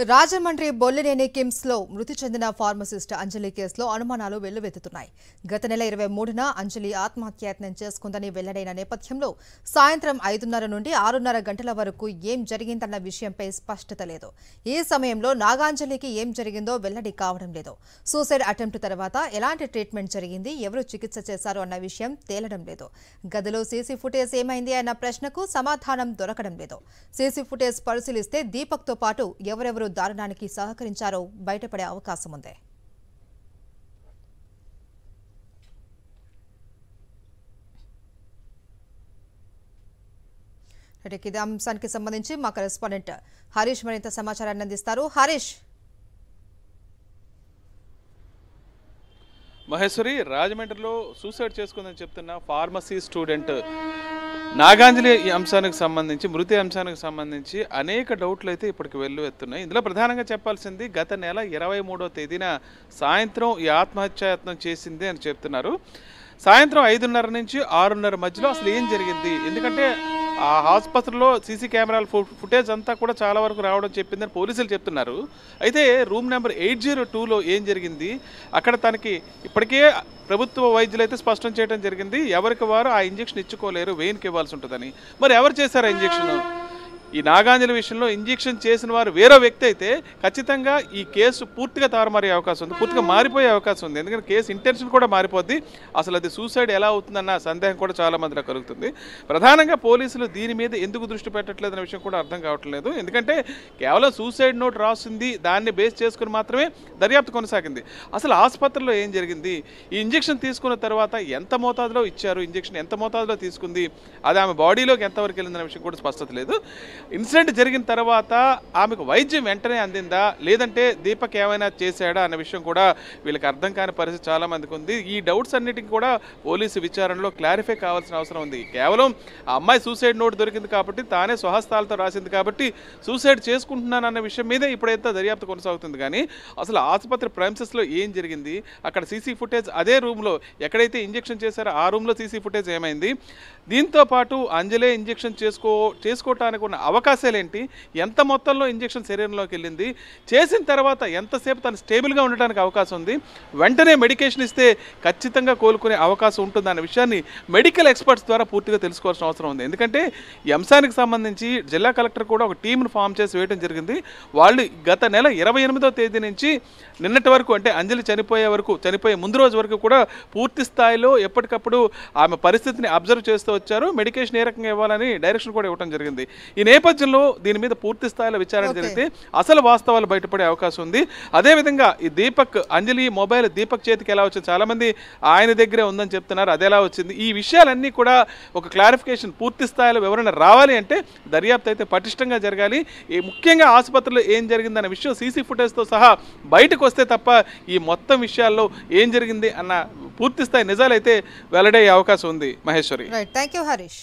రాజమండ్రి బొల్లినేని కిమ్స్ లో మృతి చెందిన ఫార్మసిస్ట్ అంజలి కేసులో అనుమానాలు వెల్లువెత్తుతున్నాయి. గత నెల 23న అంజలి ఆత్మహత్యాయత్నం చేసుకుందని వెల్లడైన నేపథ్యంలో సాయంత్రం 5:30 నుండి 6:30 గంటల వరకు ఏం జరిగిందన్న విషయంపై స్పష్టత లేదు. ఈ సమయంలో నాగాంజలికి ఏం జరిగిందో వెల్లడి కావడం లేదు. సూసైడ్ అటెంప్ట్ తర్వాత ఎలాంటి ట్రీట్మెంట్ జరిగింది, ఎవరు చికిత్స చేశారు అన్న విషయం తేలడం లేదు. గదిలో సీసీ ఫుటేజ్ ఏమైంది అన్న ప్రశ్నకు సమాధానం దొరకడం లేదు. సీసీ ఫుటేజ్ పరిశీలిస్తే దీపక్తో పాటు ఎవరెవరు దారుణానికి సహకరించారో బయటపడే అవకాశం ఉంది. ఇదే అంశానికి సంబంధించి మా కరెస్పాండెంట్ హరీష్ మరింత సమాచారాన్ని అందిస్తారు. హరీష్. మహేశ్వరి, రాజమండ్రిలో సూసైడ్ చేసుకుందని చెప్తున్న ఫార్మసీ స్టూడెంట్ నాగాంజలి అంశానికి సంబంధించి, మృతి అంశానికి సంబంధించి అనేక డౌట్లు అయితే ఇప్పటికి వెల్లువెత్తున్నాయి. ఇందులో ప్రధానంగా చెప్పాల్సింది గత నెల 23వ తేదీన సాయంత్రం ఈ ఆత్మహత్యాయత్నం చేసింది అని చెప్తున్నారు. సాయంత్రం 5:30 నుంచి 6:30 మధ్యలో అసలు ఏం జరిగింది? ఎందుకంటే ఆ ఆసుపత్రిలో సీసీ కెమెరాల ఫుటేజ్ అంతా కూడా చాలా వరకు రావడం చెప్పిందని పోలీసులు చెప్తున్నారు. అయితే రూమ్ నెంబర్ 802లో ఏం జరిగింది, అక్కడ తనకి ఇప్పటికే ప్రభుత్వ వైద్యులు అయితే స్పష్టం చేయడం జరిగింది, ఎవరికి వారు ఆ ఇంజెక్షన్ ఇచ్చుకోలేరు, వెయిన్కి ఇవ్వాల్సి ఉంటుందని. మరి ఎవరు చేశారు ఆ ఇంజెక్షన్? ఈ నాగాంజలి విషయంలో ఇంజెక్షన్ చేసిన వారు వేరే వ్యక్తి అయితే ఖచ్చితంగా ఈ కేసు పూర్తిగా తారుమారే అవకాశం ఉంది, పూర్తిగా మారిపోయే అవకాశం ఉంది. ఎందుకంటే కేసు ఇంటెన్షన్ కూడా మారిపోద్ది. అసలు అది సూసైడ్ ఎలా అవుతుందన్న సందేహం కూడా చాలా మందిలో కలుగుతుంది. ప్రధానంగా పోలీసులు దీని మీద ఎందుకు దృష్టి పెట్టట్లేదనే విషయం కూడా అర్థం కావట్లేదు. ఎందుకంటే కేవలం సూసైడ్ నోట్ రాసింది, దాన్ని బేస్ చేసుకుని మాత్రమే దర్యాప్తు కొనసాగింది. అసలు ఆసుపత్రిలో ఏం జరిగింది, ఈ ఇంజెక్షన్ తీసుకున్న తర్వాత ఎంత మోతాదులో ఇచ్చారు, ఇంజెక్షన్ ఎంత మోతాదులో తీసుకుంది, అది ఆమె బాడీలోకి ఎంతవరకు వెళ్ళిందనే విషయం కూడా స్పష్టత లేదు. ఇన్సిడెంట్ జరిగిన తర్వాత ఆమెకు వైద్యం వెంటనే అందిందా, లేదంటే దీపక్ ఏమైనా చేశాడా అన్న విషయం కూడా వీళ్ళకి అర్థం కాని పరిస్థితి చాలా మందికి ఉంది. ఈ డౌట్స్ అన్నిటికీ కూడా పోలీసు విచారణలో క్లారిఫై కావాల్సిన అవసరం ఉంది. కేవలం ఆ అమ్మాయి సూసైడ్ నోట్ దొరికింది కాబట్టి, తానే స్వహస్తాలతో రాసింది కాబట్టి సూసైడ్ చేసుకుంటున్నానన్న విషయం మీదే ఇప్పుడైతే దర్యాప్తు కొనసాగుతుంది. కానీ అసలు ఆసుపత్రి ప్రైమ్సెస్లో ఏం జరిగింది, అక్కడ సీసీ ఫుటేజ్, అదే రూమ్లో ఎక్కడైతే ఇంజెక్షన్ చేశారో ఆ రూమ్లో సీసీ ఫుటేజ్ ఏమైంది, దీంతో పాటు అంజలే ఇంజెక్షన్ చేసుకోవటానికి ఉన్న అవకాశాలు ఏంటి, ఎంత మొత్తంలో ఇంజెక్షన్ శరీరంలోకి వెళ్ళింది, చేసిన తర్వాత ఎంతసేపు తను స్టేబుల్గా ఉండడానికి అవకాశం ఉంది, వెంటనే మెడికేషన్ ఇస్తే ఖచ్చితంగా కోలుకునే అవకాశం ఉంటుందన్న విషయాన్ని మెడికల్ ఎక్స్పర్ట్స్ ద్వారా పూర్తిగా తెలుసుకోవాల్సిన అవసరం ఉంది. ఎందుకంటే ఈ అంశానికి సంబంధించి జిల్లా కలెక్టర్ కూడా ఒక టీంను ఫామ్ చేసి వేయడం జరిగింది. వాళ్ళు గత నెల 28వ తేదీ నుంచి నిన్నటి వరకు, అంటే అంజలి చనిపోయే ముందు రోజు వరకు కూడా పూర్తి స్థాయిలో ఎప్పటికప్పుడు ఆమె పరిస్థితిని అబ్జర్వ్ చేస్తూ వచ్చారు. మెడికేషన్ ఏ రకంగా ఇవ్వాలని డైరెక్షన్ కూడా ఇవ్వడం జరిగింది. ఈ నేపథ్యంలో దీని మీద పూర్తి స్థాయిలో విచారణ జరిగితే అసలు వాస్తవాలు బయటపడే అవకాశం ఉంది. అదేవిధంగా ఈ దీపక్, అంజలి మొబైల్ దీపక్ చేతికి ఎలా వచ్చింది, చాలా మంది ఆయన దగ్గరే ఉందని చెప్తున్నారు, అది ఎలా వచ్చింది, ఈ విషయాలన్నీ కూడా ఒక క్లారిఫికేషన్, పూర్తి స్థాయిలో వివరణ రావాలి అంటే దర్యాప్తు అయితే పటిష్టంగా జరగాలి. ముఖ్యంగా ఆసుపత్రిలో ఏం జరిగిందన్న విషయం సీసీ ఫుటేజ్తో సహా బయటకు వస్తే తప్ప ఈ మొత్తం విషయాల్లో ఏం జరిగింది అన్న పూర్తి స్థాయి నిజాలైతే వెల్లడయ్యే అవకాశం ఉంది. మహేశ్వరి. Thank you Harish.